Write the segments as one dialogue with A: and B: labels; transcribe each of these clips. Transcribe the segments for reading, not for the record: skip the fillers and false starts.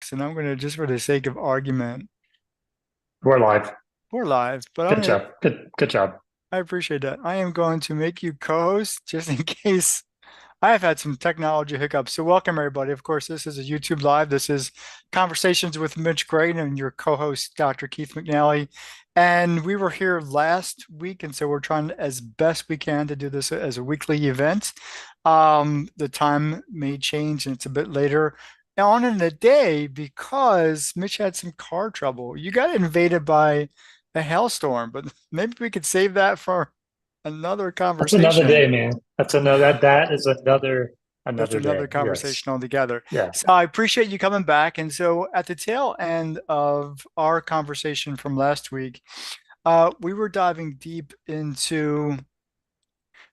A: next, and I'm going to, just for the sake of argument,
B: We're live.
A: we're live, but I'm
B: Good
A: going to,
B: job. Good job.
A: I appreciate that. I am going to make you co-host just in case I have had some technology hiccups. So welcome everybody. Of course, this is a YouTube live. This is Conversations with Mitch Graydon and your co-host, Dr. Keith McNally. And we were here last week, and so we're trying as best we can to do this as a weekly event. The time may change and it's a bit later on in the day because Mitch had some car trouble. You got invaded by a hailstorm, but maybe we could save that for another
B: That's another
A: conversation.
B: day, man. That is
A: That's
B: another day.
A: another
B: Yes.
A: conversation altogether.
B: Yeah.
A: So I appreciate you coming back. And so at the tail end of our conversation from last week, we were diving deep into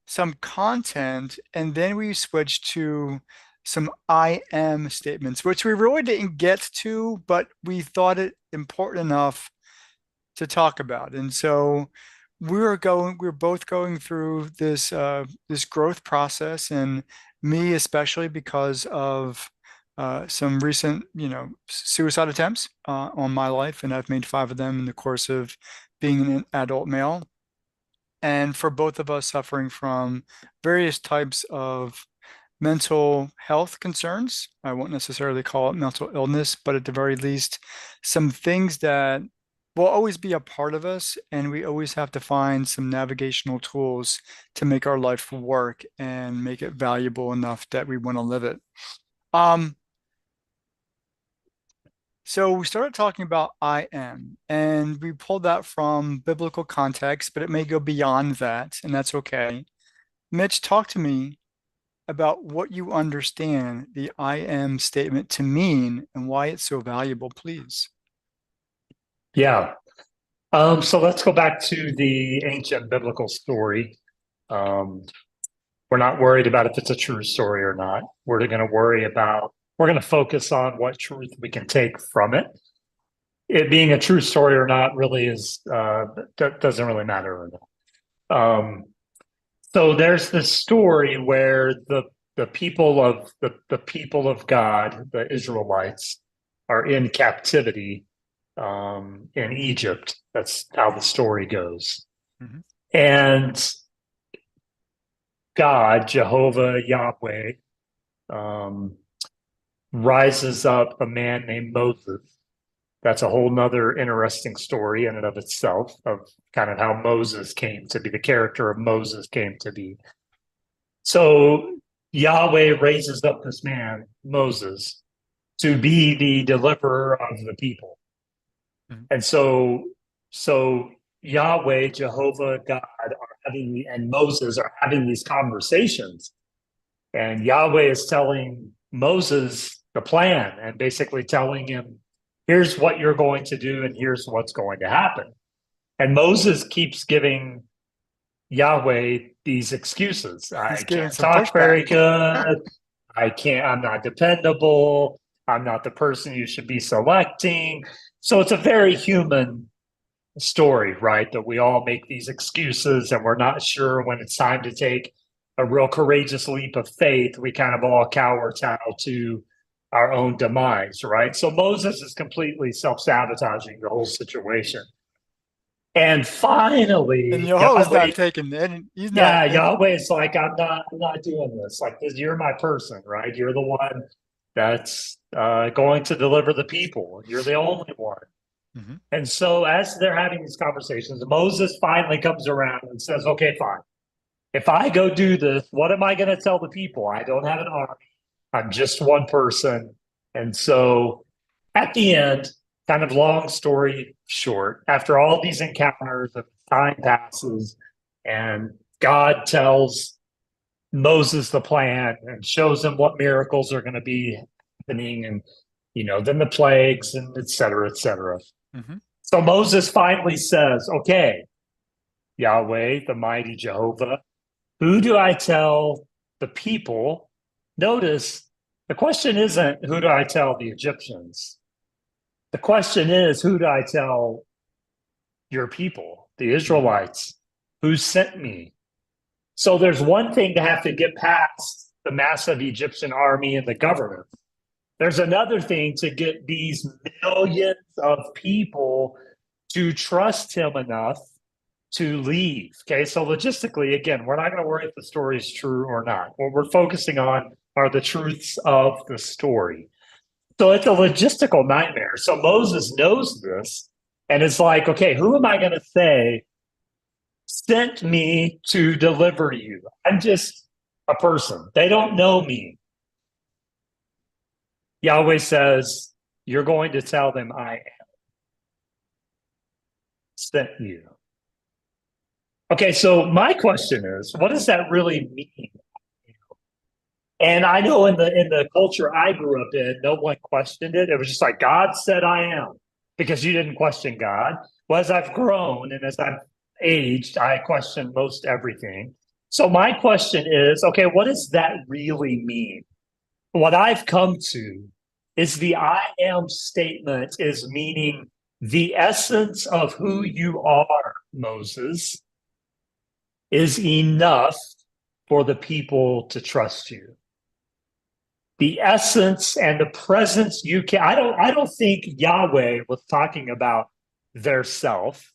A: some content, and then we switched to some I am statements, which we really didn't get to, but we thought it important enough to talk about. And so we're both going through this growth process, and me especially because of some recent, suicide attempts on my life, and I've made five of them in the course of being an adult male. And for both of us suffering from various types of mental health concerns. I won't necessarily call it mental illness, but at the very least, some things that will always be a part of us, and we always have to find some navigational tools to make our life work and make it valuable enough that we want to live it. Um, so we started talking about I am, and we pulled that from biblical context, but it may go beyond that, and that's okay. Mitch, talk to me about what you understand the I am statement to mean and why it's so valuable, please.
B: Yeah. So let's go back to the ancient biblical story. Um, we're not worried about if it's a true story or not. We're going to focus on what truth we can take from it. It being a true story or not really doesn't really matter or not. So there's this story where the people of God, the Israelites, are in captivity in Egypt. That's how the story goes.
A: Mhm.
B: And God, Jehovah Yahweh, um, rises up a man named Moses. That's a whole nother interesting story in and of itself, of kind of how Moses came to be, the character of Moses came to be. So Yahweh raises up this man, Moses, to be the deliverer of the people.
A: Mhm.
B: And so Yahweh, Jehovah, God and Moses are having these conversations. And Yahweh is telling Moses the plan and basically telling him, here's what you're going to do and here's what's going to happen. And Moses keeps giving Yahweh these excuses.
A: He's
B: I
A: giving
B: can't
A: some
B: talk very
A: pushback.
B: good. I'm not dependable. I'm not the person you should be selecting. So it's a very human story, right? That we all make these excuses and we're not sure when it's time to take a real courageous leap of faith. We kind of all kowtow to our own demise, right? So Moses is completely self sabotaging the whole situation. And
A: And
B: finally,
A: Jehovah's
B: Yahweh,
A: not taking it. And he's not.
B: yeah, Yahweh's like, I'm not doing this. Like, this, you're my person, right? You're the one that's going to deliver the people. You're the only one.
A: Mhm.
B: And so, as they're having these conversations, Moses finally comes around and says, okay, fine. If I go do this, what am I going to tell the people? I don't have an army. I'm just one person. And so, at the end, kind of long story short, after all these encounters, time passes, and God tells Moses the plan and shows him what miracles are going to be happening, and then the plagues and et cetera, et cetera.
A: Mhm.
B: So Moses finally says, okay, Yahweh, the mighty Jehovah, who do I tell the people? Notice the question isn't who do I tell the Egyptians? The question is who do I tell your people, the
A: Mhm.
B: Israelites, who sent me? So there's one thing to have to get past the massive Egyptian army and the government. There's another thing to get these millions of people to trust him enough to leave. Okay, so logistically, again, we're not going to worry if the story is true or not. What we're focusing on are the truths of the story. So it's a logistical nightmare. So Moses knows this and it's like, okay, who am I going to say sent me to deliver you? I'm just a person. They don't know me. Yahweh says, you're going to tell them I sent you. Okay, so my question is, what does that really mean? And I know in the culture I grew up in, no one questioned it. It was just like God said I am, because you didn't question God. Well, as I've grown and as I've aged, I question most everything. So my question is, okay, what does that really mean? What I've come to is the I am statement is meaning the essence of who you are, Moses, is enough for the people to trust you. The essence and the presence you can. I don't think Yahweh was talking about their self.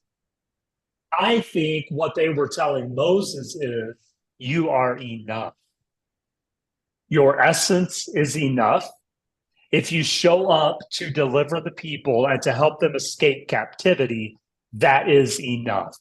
B: I think what they were telling Moses is you are enough. Your essence is enough. If you show up to deliver the people and to help them escape captivity, that is enough.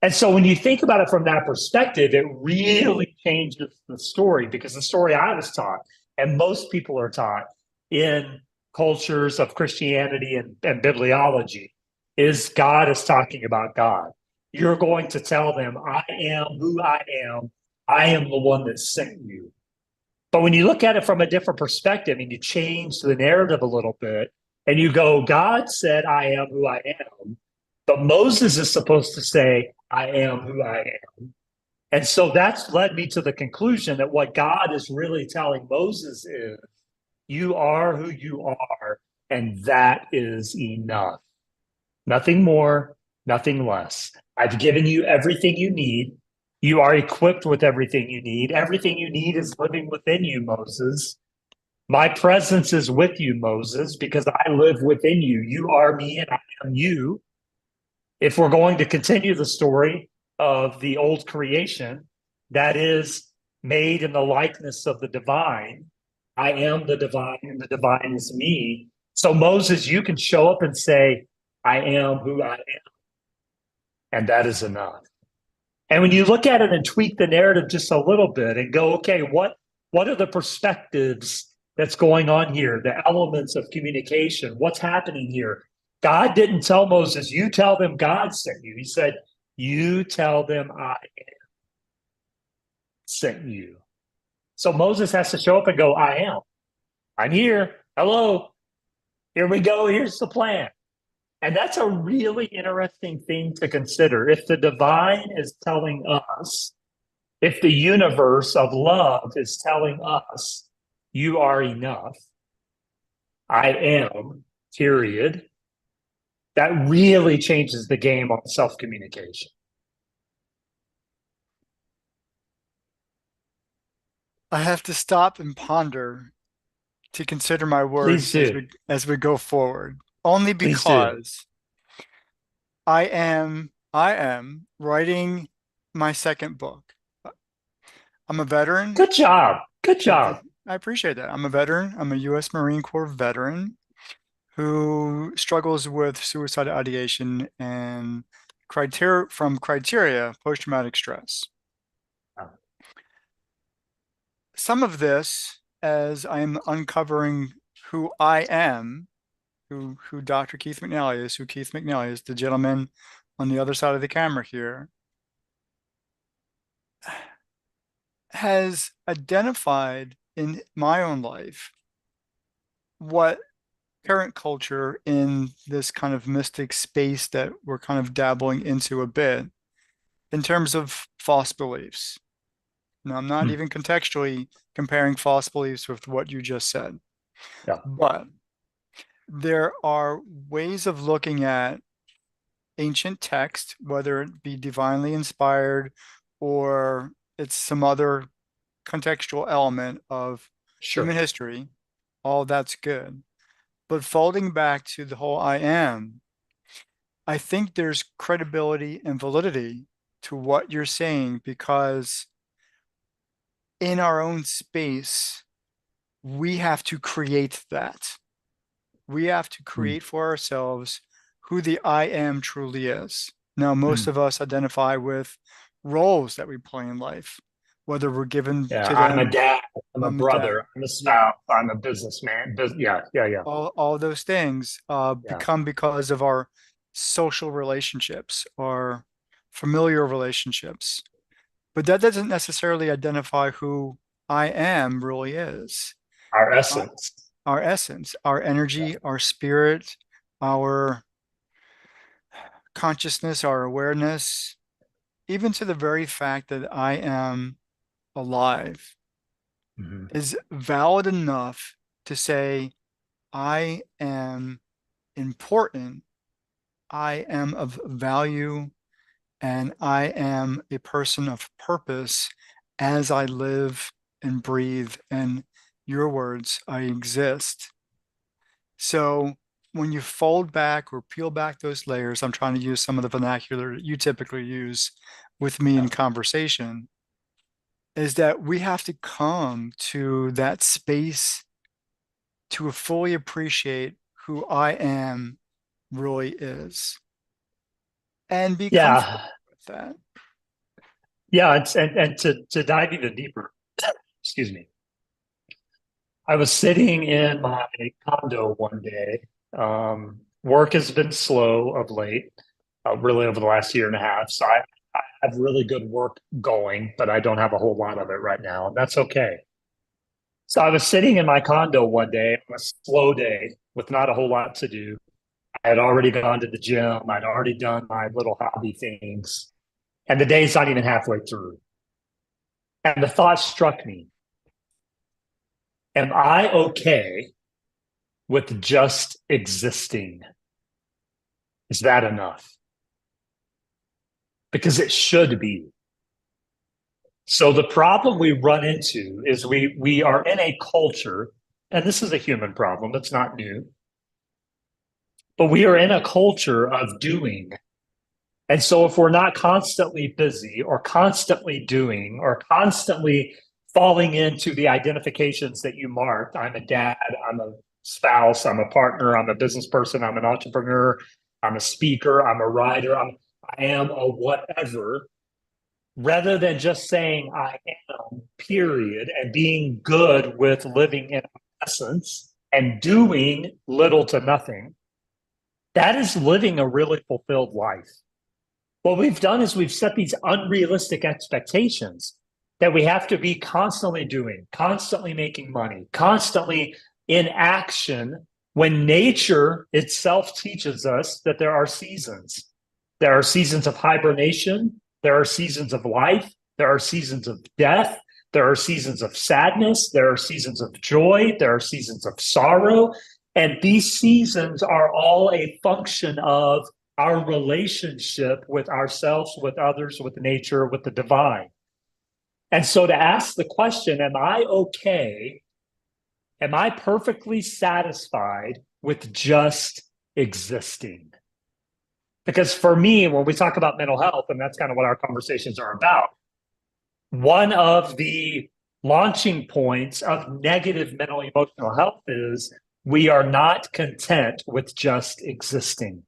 B: And so when you think about it from that perspective, it really changes the story, because the story I was taught, and most people are taught in cultures of Christianity and bibliology, is God is talking about God. You're going to tell them, I am who I am. I am the one that sent you. But when you look at it from a different perspective and you change the narrative a little bit and you go, God said, I am who I am. But Moses is supposed to say, I am who I am. And so that's led me to the conclusion that what God is really telling Moses is, you are who you are, and that is enough. Nothing more, nothing less. I've given you everything you need. You are equipped with everything you need. Everything you need is living within you, Moses. My presence is with you, Moses, because I live within you. You are me and I am you. If we're going to continue the story of the old creation that is made in the likeness of the divine, I am the divine and the divine is me. So, Moses, you can show up and say, I am who I am, and that is enough. And when you look at it and tweak the narrative just a little bit and go, okay, what are the perspectives that's going on here? The elements of communication, what's happening here? God didn't tell Moses, you tell them God sent you. He said, you tell them I sent you. So Moses has to show up and go, I am. I'm here. Hello. Here we go. Here's the plan. And that's a really interesting thing to consider. If the divine is telling us, if the universe of love is telling us, you are enough, I am, period, that really changes the game on self communication.
A: I have to stop and ponder to consider my
B: Please
A: words
B: do.
A: as we go forward. Only
B: Please do.
A: because I am writing my second book. I'm a veteran.
B: Good job. Good
A: I,
B: job.
A: I appreciate that. I'm a veteran. I'm a U.S. Marine Corps veteran who struggles with suicidal ideation and criteria post-traumatic stress. Some of this, as I am uncovering who I am, who Dr. Keith McNally is, who Keith McNally is, the gentleman on the other side of the camera here, has identified in my own life what current culture in this kind of mystic space that we're kind of dabbling into a bit in terms of false beliefs. Now, I'm not
B: Hmm.
A: even contextually comparing false beliefs with what you just said,
B: Yeah,
A: but there are ways of looking at ancient text, whether it be divinely inspired or it's some other contextual element of human
B: sure.
A: history, all that's good. But folding back to the whole I am, I think there's credibility and validity to what you're saying because in our own space, we have to create that. We have to
B: Mm.
A: create for ourselves who the I am truly is. Now, most
B: Mm.
A: of us identify with roles that we play in life, whether we're given
B: Yeah,
A: to
B: I'm a
A: them.
B: dad, I'm a
A: I'm a dad.
B: brother, I'm a
A: Yeah,
B: spouse, I'm a businessman. Yeah, yeah, yeah,
A: all those things
B: yeah.
A: become because of our social relationships or familiar relationships. But that doesn't necessarily identify who I am really is.
B: Our
A: Uh,
B: essence.
A: our essence, our
B: Yeah.
A: energy, our spirit, our consciousness, our awareness, even to the very fact that I am alive,
B: Mhm.
A: is valid enough to say, I am important, I am of value, and I am a person of purpose as I live and breathe. And your words, I exist. So when you fold back or peel back those layers, I'm trying to use some of the vernacular you typically use with me in conversation, is that we have to come to that space to fully appreciate who I am really is and be comfortable
B: Yeah,
A: with that.
B: yeah. And to dive even deeper, excuse me. I was sitting in my condo one day. Work has been slow of late, really over the last year and a half. So I have really good work going, but I don't have a whole lot of it right now. And that's okay. So I was sitting in my condo one day on a slow day with not a whole lot to do. I had already gone to the gym. I'd already done my little hobby things, and the day's not even halfway through. And the thought struck me, am I okay with just existing? Is that enough? Because it should be. So the problem we run into is we are in a culture, and this is a human problem, it's not new, but we are in a culture of doing. And so if we're not constantly busy or constantly doing or constantly falling into the identifications that you marked, I'm a dad, I'm a spouse, I'm a partner, I'm a business person, I'm an entrepreneur, I'm a speaker, I'm a writer, I am a whatever, rather than just saying I am, period, and being good with living in essence and doing little to nothing, that is living a really fulfilled life. What we've done is we've set these unrealistic expectations that we have to be constantly doing, constantly making money, constantly in action when nature itself teaches us that there are seasons. There are seasons of hibernation, there are seasons of life, there are seasons of death, there are seasons of sadness, there are seasons of joy, there are seasons of sorrow. And these seasons are all a function of our relationship with ourselves, with others, with nature, with the divine. And so to ask the question, am I okay? Am I perfectly satisfied with just existing? Because for me, when we talk about mental health, and that's kind of what our conversations are about, one of the launching points of negative mental emotional health is we are not content with just existing.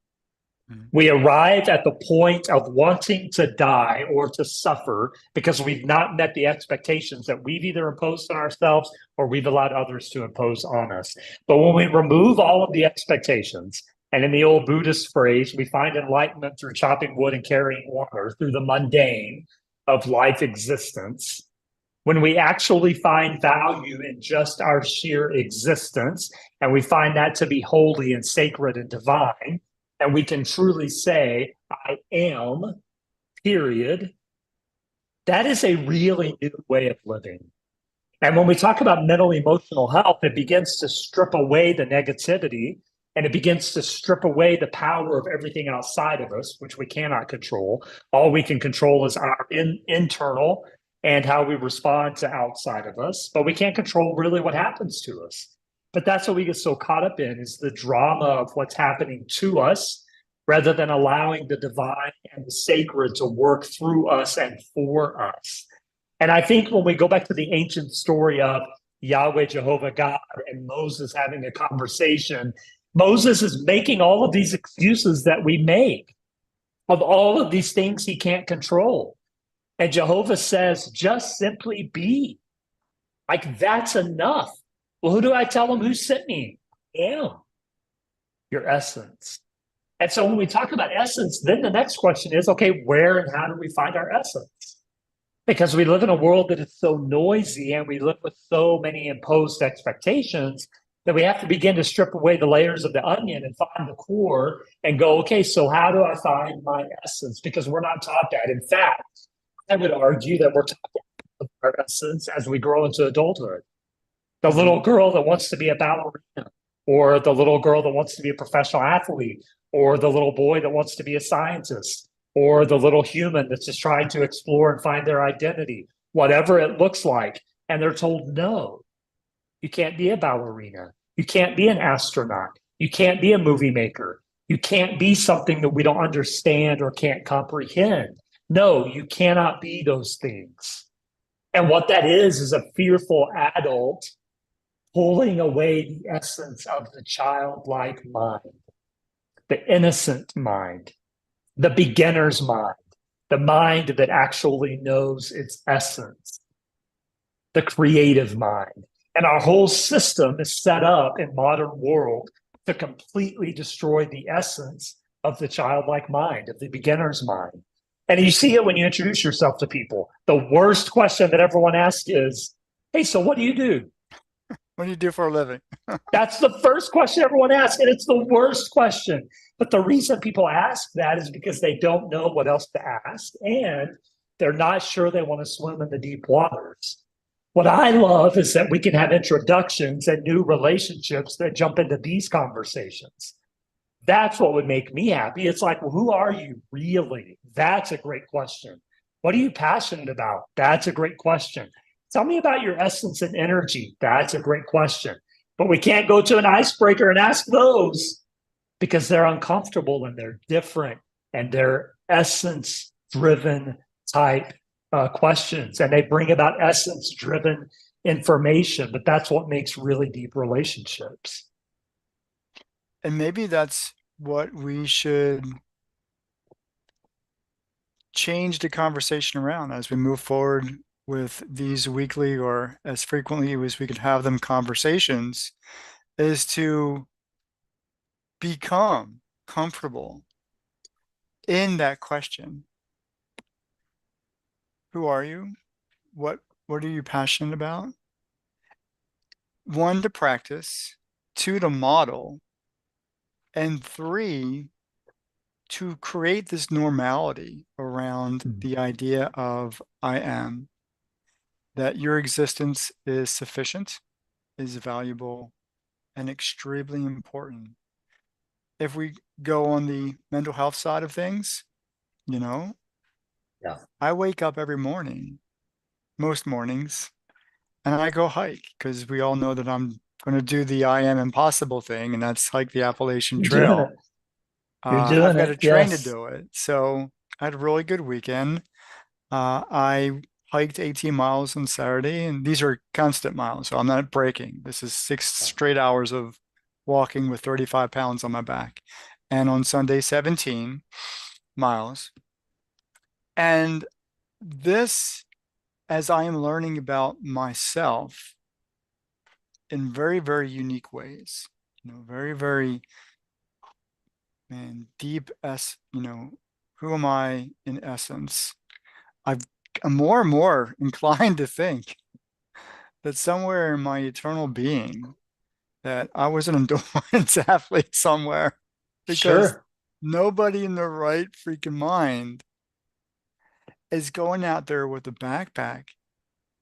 A: Mhm.
B: We arrive at the point of wanting to die or to suffer because we've not met the expectations that we've either imposed on ourselves or we've allowed others to impose on us. But when we remove all of the expectations, and in the old Buddhist phrase, we find enlightenment through chopping wood and carrying water, through the mundane of life existence. When we actually find value in just our sheer existence, and we find that to be holy and sacred and divine, and we can truly say, I am, period, that is a really new way of living. And when we talk about mental emotional health, it begins to strip away the negativity and it begins to strip away the power of everything outside of us, which we cannot control. All we can control is our internal and how we respond to outside of us, but we can't control really what happens to us. But that's what we get so caught up in is the drama of what's happening to us rather than allowing the divine and the sacred to work through us and for us. And I think when we go back to the ancient story of Yahweh, Jehovah God, and Moses having a conversation, Moses is making all of these excuses that we make of all of these things he can't control. And Jehovah says, just simply be. Like, that's enough. Well, who do I tell him who sent me? I am your essence. And so when we talk about essence, then the next question is, okay, where and how do we find our essence? Because we live in a world that is so noisy and we live with so many imposed expectations that we have to begin to strip away the layers of the onion and find the core and go, okay, so how do I find my essence? Because we're not taught that. In fact, I would argue that we're taught our essence as we grow into adulthood. The little
A: Mhm.
B: girl that wants to be a ballerina, or the little girl that wants to be a professional athlete, or the little boy that wants to be a scientist, or the little human that's just trying to explore and find their identity, whatever it looks like. And they're told, no, you can't be a ballerina. You can't be an astronaut. You can't be a movie maker. You can't be something that we don't understand or can't comprehend. No, you cannot be those things. And what that is a fearful adult pulling away the essence of the childlike mind, the innocent mind, the beginner's mind, the mind that actually knows its essence, the creative mind. And our whole system is set up in modern world to completely destroy the essence of the childlike mind, of the beginner's mind. And you see it when you introduce yourself to people. The worst question that everyone asks is, hey, so what do you do?
A: What do you do for a living?
B: That's the first question everyone asks, and it's the worst question. But the reason people ask that is because they don't know what else to ask, and they're not sure they want to swim in the deep waters. What I love is that we can have introductions and new relationships that jump into these conversations. That's what would make me happy. It's like, well, who are you really? That's a great question. What are you passionate about? That's a great question. Tell me about your essence and energy. That's a great question. But we can't go to an icebreaker and ask those because they're uncomfortable and they're different and they're essence driven type questions. And they bring about essence driven information. But that's what makes really deep relationships.
A: And maybe that's what we should change the conversation around as we move forward with these weekly or as frequently as we could have them conversations, is to become comfortable in that question. Who are you? What are you passionate about? One, to practice, two, to model, and three, to create this normality around the idea of I am, that your existence is sufficient, is valuable, and extremely important. If we go on the mental health side of things, you know,
B: Yeah.
A: I wake up every morning, most mornings, and I go hike because we all know that I'm going to do the I am impossible thing, and that's hike the Appalachian
B: You're doing it.
A: Trail.
B: You're
A: I've
B: doing
A: got to
B: it.
A: train to
B: Yes.
A: do it. So I had a really good weekend. I hiked 18 miles on Saturday, and these are constant miles, so I'm not breaking. This is 6 straight hours of walking with 35 pounds on my back. And on Sunday, 17 miles. And this, as I am learning about myself in very, very unique ways, very, very, man, deep who am I in essence? I've, I'm more and more inclined to think that somewhere in my eternal being that I was an endurance athlete somewhere because
B: Sure.
A: nobody in their right freaking mind is going out there with a backpack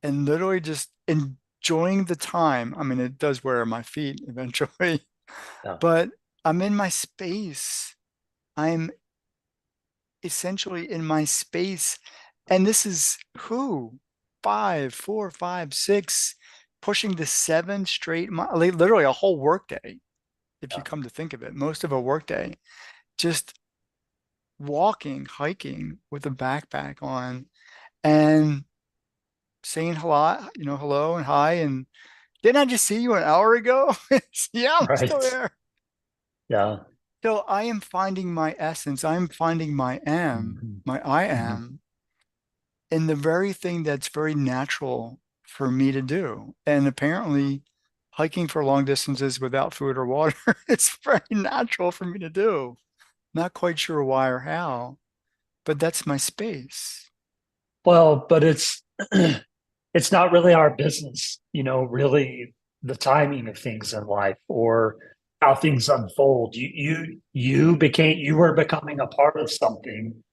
A: and literally just enjoying the time. I mean, it does wear on my feet eventually,
B: Yeah.
A: but I'm in my space. I'm essentially in my space. And this is who? 5, 4, 5, 6 pushing the 7 straight miles, literally a whole workday, if you
B: Yeah.
A: come to think of it, most of a workday, just walking, hiking with a backpack on and saying hello, hello and hi. And didn't I just see you an hour ago? Yeah, I'm still
B: Right.
A: there.
B: Yeah.
A: So I am finding my essence. I'm finding
B: Hmm.
A: my I
B: Hmm.
A: am in the very thing that's very natural for me to do. And apparently, hiking for long distances without food or water is very natural for me to do. Not quite sure why or how, but that's my space.
B: Well, but it's not really our business, really the timing of things in life or how things unfold. You were becoming a part of something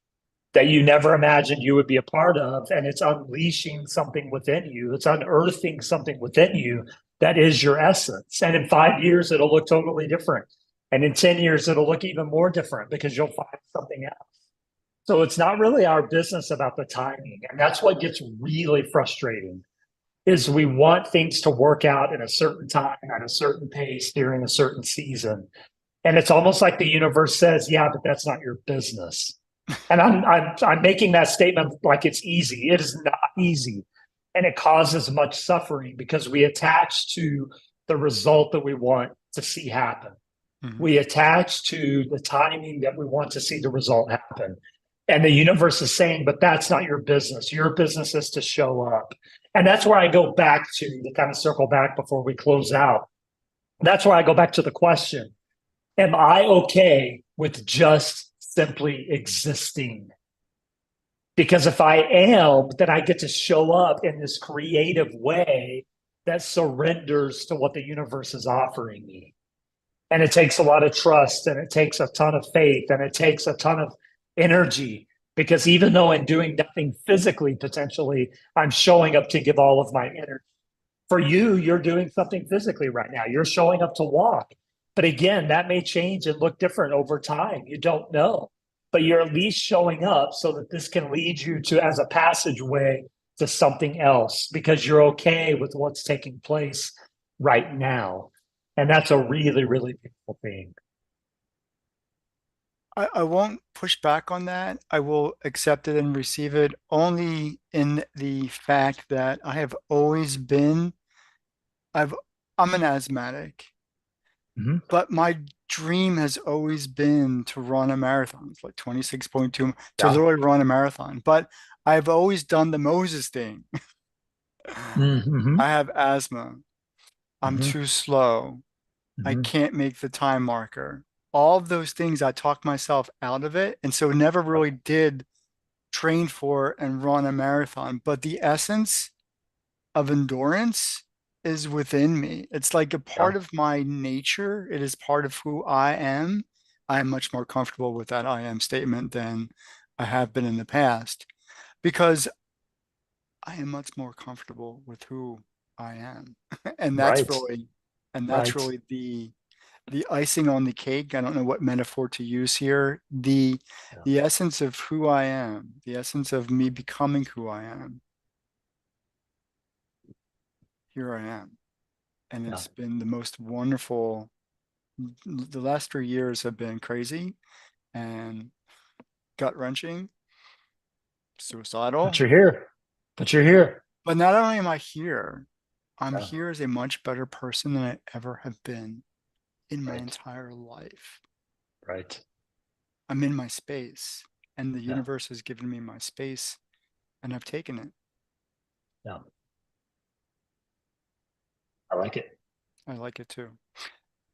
B: that you never imagined you would be a part of, and it's unleashing something within you. It's unearthing something within you that is your essence. And in 5 years, it'll look totally different. And in 10 years, it'll look even more different because you'll find something else. So it's not really our business about the timing. And that's what gets really frustrating is we want things to work out in a certain time at a certain pace during a certain season. And it's almost like the universe says, yeah, but that's not your business. And I'm making that statement like it's easy. It is not easy. And it causes much suffering because we attach to the result that we want to see happen.
A: Mhm.
B: We attach to the timing that we want to see the result happen. And the universe is saying, but that's not your business. Your business is to show up. And that's where I go back to kind of circle back before we close out. That's where I go back to the question: am I okay with just simply existing? Because if I am, then I get to show up in this creative way that surrenders to what the universe is offering me. And it takes a lot of trust and it takes a ton of faith and it takes a ton of energy because even though I'm doing nothing physically, potentially, I'm showing up to give all of my energy. For you, you're doing something physically right now. You're showing up to walk. But again, that may change and look different over time. You don't know. But you're at least showing up so that this can lead you to as a passageway to something else because you're okay with what's taking place right now. And that's a really, really beautiful thing.
A: I won't push back on that. I will accept it and receive it only in the fact that I've, I'm an asthmatic,
B: Mhm.
A: but my dream has always been to run a marathon. It's like 26.2 to
B: Yeah.
A: literally run a marathon. But I've always done the Moses thing.
B: Mm-hmm.
A: I have asthma. I'm
B: Hmm.
A: too slow. I
B: Hmm.
A: can't make the time marker. All of those things, I talked myself out of it. And so never really did train for and run a marathon. But the essence of endurance is within me. It's like a
B: Yeah.
A: part of my nature. It is part of who I am. I am much more comfortable with that I am statement than I have been in the past because I am much more comfortable with who I am. And that's
B: Right.
A: really and that's
B: Right.
A: really the icing on the cake. I don't know what metaphor to use here.
B: Yeah.
A: The essence of who I am, the essence of me becoming who I am. Here I am. And
B: Yeah.
A: it's been the most wonderful. The last 3 years have been crazy and gut wrenching,
B: But
A: suicidal.
B: you're here. But you're here.
A: But not only am I here, I'm
B: Yeah.
A: here as a much better person than I ever have been in my
B: Right.
A: entire life.
B: Right.
A: I'm in my space, and the
B: Yeah.
A: universe has given me my space, and I've taken it.
B: Yeah. I like it.
A: I like it too.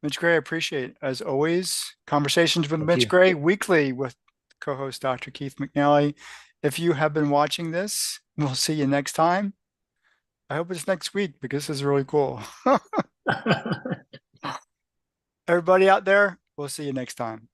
A: Mitch Gray, I appreciate, as always, conversations with
B: Thank
A: Mitch
B: you.
A: Gray weekly with co-host Dr. Keith McNally. If you have been watching this, we'll see you next time. I hope it's next week because this is really cool. Everybody out there, we'll see you next time.